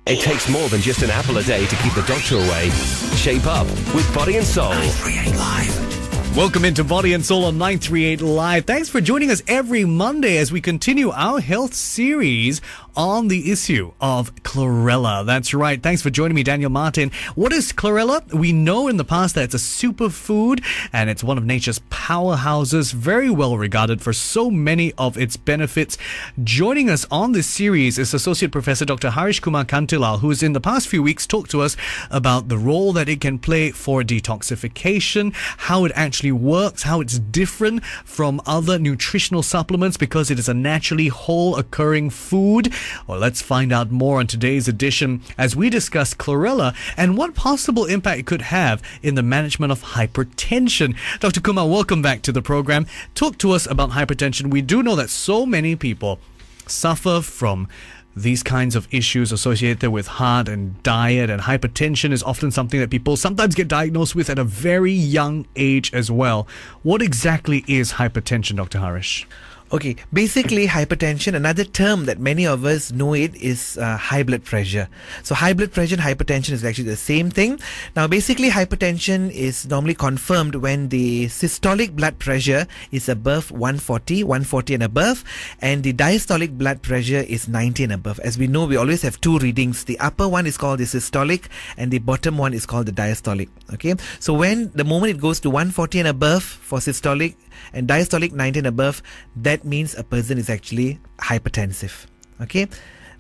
It takes more than just an apple a day to keep the doctor away. Shape up with Body and Soul. 938 Live. Welcome into Body and Soul on 938 Live. Thanks for joining us every Monday as we continue our health series on the issue of chlorella. That's right. Thanks for joining me, Daniel Martin. What is chlorella? We know in the past that it's a superfood and it's one of nature's powerhouses, very well regarded for so many of its benefits. Joining us on this series is Associate Professor Dr Haresh Kumar, who has in the past few weeks talked to us about the role that it can play for detoxification, how it actually works, how it's different from other nutritional supplements because it is a naturally whole occurring food. Well, let's find out more on today's edition as we discuss chlorella and what possible impact it could have in the management of hypertension. Dr. Kumar, welcome back to the program. Talk to us about hypertension. We do know that so many people suffer from these kinds of issues associated with heart and diet, and hypertension is often something that people sometimes get diagnosed with at a very young age as well. What exactly is hypertension, Dr. Haresh? Okay, basically hypertension, another term that many of us know it is high blood pressure. So high blood pressure and hypertension is actually the same thing. Now basically hypertension is normally confirmed when the systolic blood pressure is above 140 and above, and the diastolic blood pressure is 90 and above. As we know, we always have two readings. The upper one is called the systolic and the bottom one is called the diastolic. Okay, so when the moment it goes to 140 and above for systolic and diastolic 90 and above, that means a person is actually hypertensive. Okay,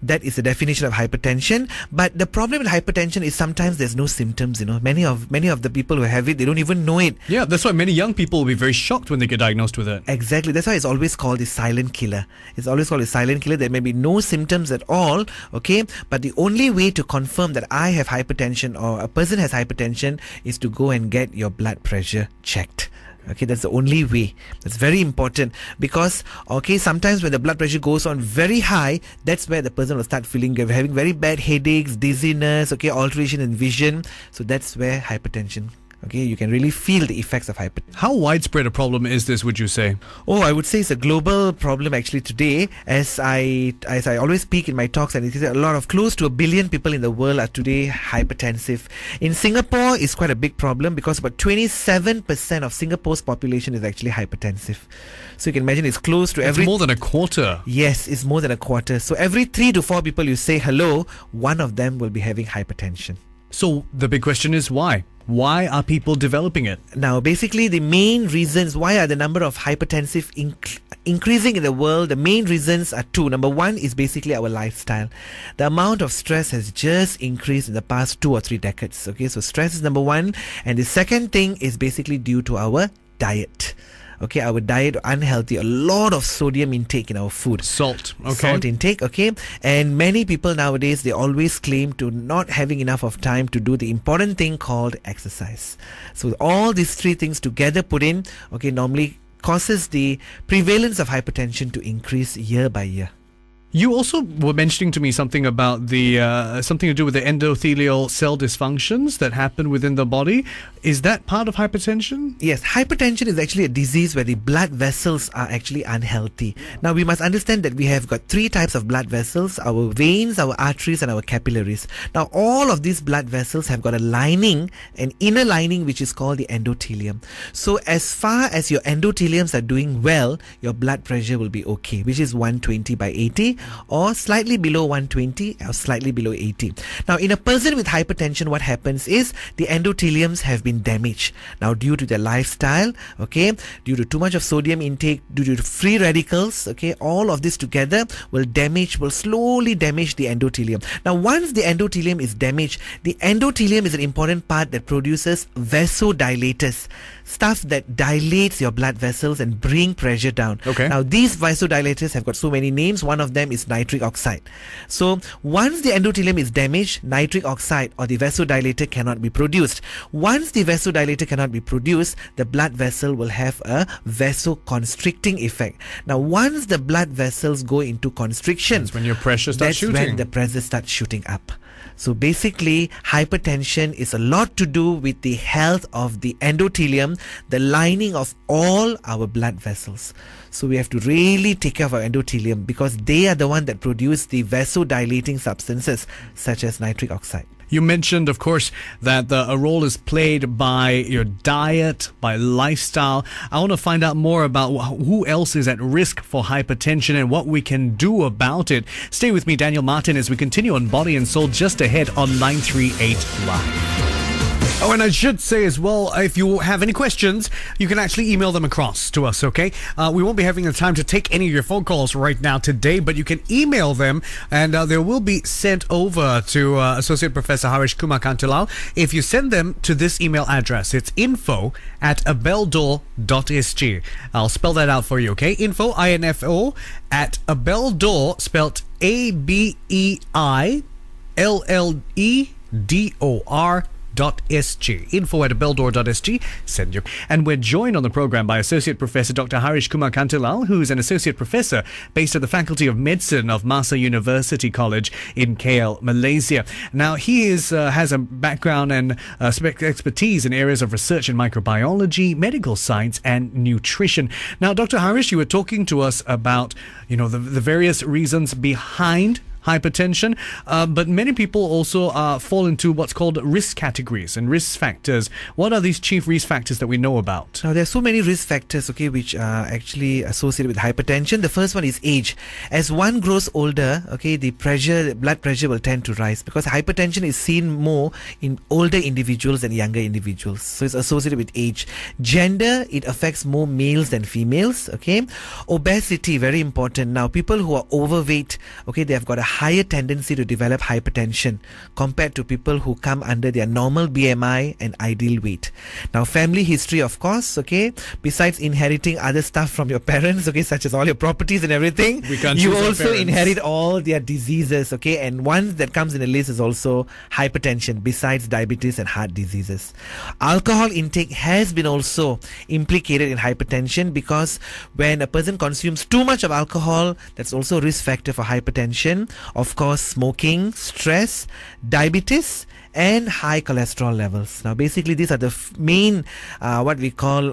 that is the definition of hypertension. But the problem with hypertension is sometimes there's no symptoms. You know, many of the people who have it, they don't even know it. Yeah, that's why many young people will be very shocked when they get diagnosed with it. Exactly. That's why it's always called the silent killer. It's always called a silent killer. There may be no symptoms at all. Okay, but the only way to confirm that I have hypertension or a person has hypertension is to go and get your blood pressure checked. Okay, that's the only way. That's very important because, okay, sometimes when the blood pressure goes on very high, that's where the person will start having very bad headaches, dizziness, okay, alteration in vision. So that's where hypertension. Okay, you can really feel the effects of hypertension. How widespread a problem is this, would you say? Oh, I would say it's a global problem actually today. As I always speak in my talks, and it is a lot of close to 1 billion people in the world are today hypertensive. In Singapore, it's quite a big problem because about 27% of Singapore's population is actually hypertensive. So you can imagine it's close to It's more than a quarter. Yes, it's more than a quarter. So every 3 to 4 people you say hello, one of them will be having hypertension. So the big question is why? Why are people developing it? Now, basically, the main reasons why are the number of hypertensive increasing in the world, the main reasons are two. Number one is basically our lifestyle. The amount of stress has just increased in the past 2 or 3 decades. Okay, so stress is number one. And the second thing is basically due to our diet. Okay, our diet unhealthy, a lot of sodium intake in our food. Salt intake, okay. And many people nowadays, they always claim to not having enough of time to do the important thing called exercise. So all these 3 things together put in, okay, normally causes the prevalence of hypertension to increase year by year. You also were mentioning to me something about the something to do with the endothelial cell dysfunctions that happen within the body. Is that part of hypertension? Yes, hypertension is actually a disease where the blood vessels are actually unhealthy. Now we must understand that we have got 3 types of blood vessels: our veins, our arteries, and our capillaries. Now all of these blood vessels have got a lining, an inner lining, which is called the endothelium. So as far as your endotheliums are doing well, your blood pressure will be okay, which is 120/80. Or slightly below 120 or slightly below 80. Now in a person with hypertension, what happens is the endotheliums have been damaged. Now due to their lifestyle, okay, due to too much of sodium intake, due to free radicals, okay, all of this together will slowly damage the endothelium. Now once the endothelium is damaged, the endothelium is an important part that produces vasodilators, stuff that dilates your blood vessels and bring pressure down. Okay. Now these vasodilators have got so many names. One of them is nitric oxide. So once the endothelium is damaged, nitric oxide or the vasodilator cannot be produced. Once the vasodilator cannot be produced, the blood vessel will have a vasoconstricting effect. Now once the blood vessels go into constriction, that's when your pressure starts shooting. That's when the pressure starts shooting up. So basically, hypertension is a lot to do with the health of the endothelium, the lining of all our blood vessels. So we have to really take care of our endothelium because they are the the one that produce the vasodilating substances such as nitric oxide. You mentioned, of course, that a role is played by your diet, by lifestyle. I want to find out more about who else is at risk for hypertension and what we can do about it. Stay with me, Daniel Martin, as we continue on Body and Soul just ahead on 938 Live. Oh, and I should say as well, if you have any questions, you can actually email them across to us, okay? We won't be having the time to take any of your phone calls right now today, but you can email them, and they will be sent over to Associate Professor Haresh Kumar Kantilal. If you send them to this email address, it's info@abeilledor.sg. I'll spell that out for you, okay? Info, I-N-F-O, at abeilledor, spelled ABEILLEDOR.sg. info@abeilledor.sg. Send your. And we're joined on the program by Associate Professor Dr Haresh Kumar Kantilal, who's an Associate Professor based at the Faculty of Medicine of Masa University College in KL, Malaysia. Now, he has a background and expertise in areas of research in microbiology, medical science, and nutrition. Now, Dr Haresh, you were talking to us about, the various reasons behind hypertension, but many people also fall into what's called risk categories and risk factors. What are these chief risk factors that we know about? Now, there are so many risk factors, okay, which are actually associated with hypertension. The first one is age. As one grows older, okay, the blood pressure will tend to rise because hypertension is seen more in older individuals than younger individuals. So it's associated with age. Gender, it affects more males than females, okay. Obesity, very important. Now, people who are overweight, okay, they have got a higher tendency to develop hypertension compared to people who come under their normal BMI and ideal weight. Now, family history, of course, okay, besides inheriting other stuff from your parents, okay, such as all your properties and everything, you also inherit all their diseases, okay, and one that comes in the list is also hypertension, besides diabetes and heart diseases. Alcohol intake has been also implicated in hypertension because when a person consumes too much of alcohol, that's also a risk factor for hypertension. Of course, smoking, stress, diabetes, and high cholesterol levels. Now, basically, these are the main, what we call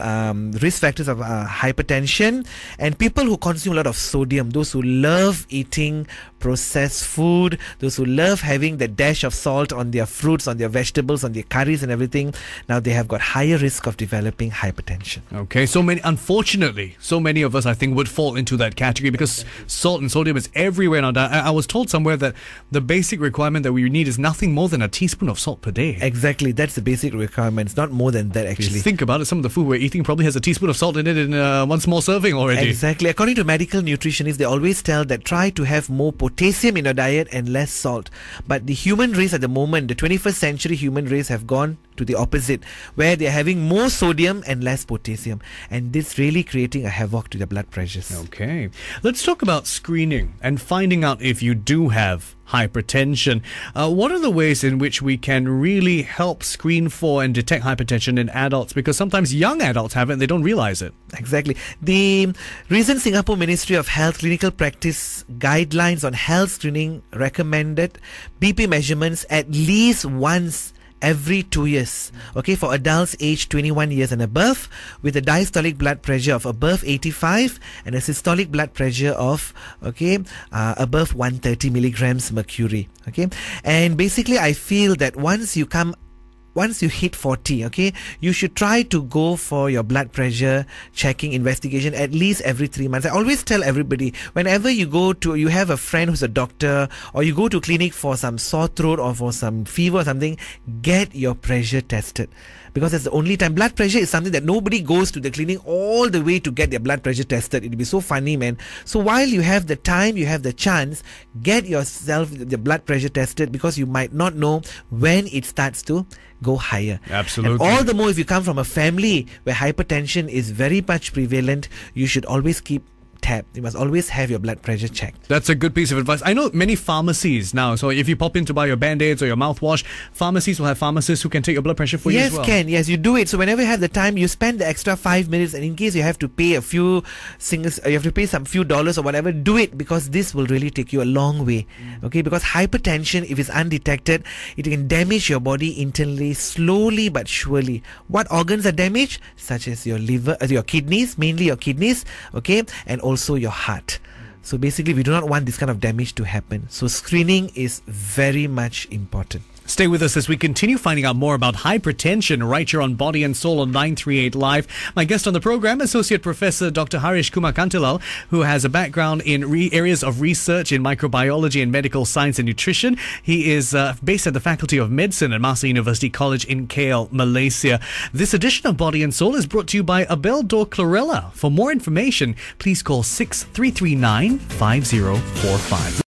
risk factors of hypertension. And people who consume a lot of sodium, those who love eating processed food, those who love having the dash of salt on their fruits, on their vegetables, on their curries and everything, now they have got higher risk of developing hypertension. Okay, unfortunately, so many of us, I think, would fall into that category because salt and sodium is everywhere in our diet. I was told somewhere that the basic requirement that we need is nothing more than a teaspoon of salt per day. Exactly, that's the basic requirement. It's not more than that, actually. If you think about it, some of the food we're eating probably has a teaspoon of salt in it in one small serving already. Exactly. According to medical nutritionists, they always tell that try to have more potassium in your diet and less salt. But the human race at the moment, the 21st century human race, have gone to the opposite, where they're having more sodium and less potassium, and this really creating a havoc to their blood pressures. Okay, let's talk about screening and finding out if you do have hypertension. What are the ways in which we can really help screen for and detect hypertension in adults? Because sometimes young adults have it and they don't realize it. Exactly. The recent Singapore Ministry of Health Clinical Practice guidelines on health screening recommended BP measurements at least once every 2 years, okay, for adults aged 21 years and above, with a diastolic blood pressure of above 85 and a systolic blood pressure of above 130 milligrams mercury. Okay, and basically I feel that once you hit 40, okay, you should try to go for your blood pressure checking investigation at least every 3 months. I always tell everybody, whenever you have a friend who's a doctor, or you go to clinic for some sore throat or for some fever or something, get your pressure tested. Because that's the only time. Blood pressure is something that nobody goes to the clinic all the way to get their blood pressure tested. It'll be so funny, man. So while you have the time, you have the chance, get yourself the blood pressure tested, because you might not know when it starts to go higher. Absolutely. And all the more if you come from a family where hypertension is very much prevalent, you should always keep tab. You must always have your blood pressure checked. That's a good piece of advice. I know many pharmacies now, so if you pop in to buy your Band-Aids or your mouthwash, pharmacies will have pharmacists who can take your blood pressure for you as well. Yes, you do it. So whenever you have the time, you spend the extra 5 minutes, and in case you have to pay some few dollars or whatever, do it, because this will really take you a long way. Okay, because hypertension, if it's undetected, it can damage your body internally, slowly but surely. What organs are damaged? Such as your liver, your kidneys, mainly your kidneys, okay, and also your heart. So basically, we do not want this kind of damage to happen. So screening is very much important. Stay with us as we continue finding out more about hypertension right here on Body and Soul on 938 Live. My guest on the program, Associate Professor Dr Haresh Kumar, who has a background in areas of research in microbiology and medical science and nutrition. He is based at the Faculty of Medicine at Masa University College in KL, Malaysia. This edition of Body and Soul is brought to you by abeilledor Chlorella. For more information, please call 6339 5045.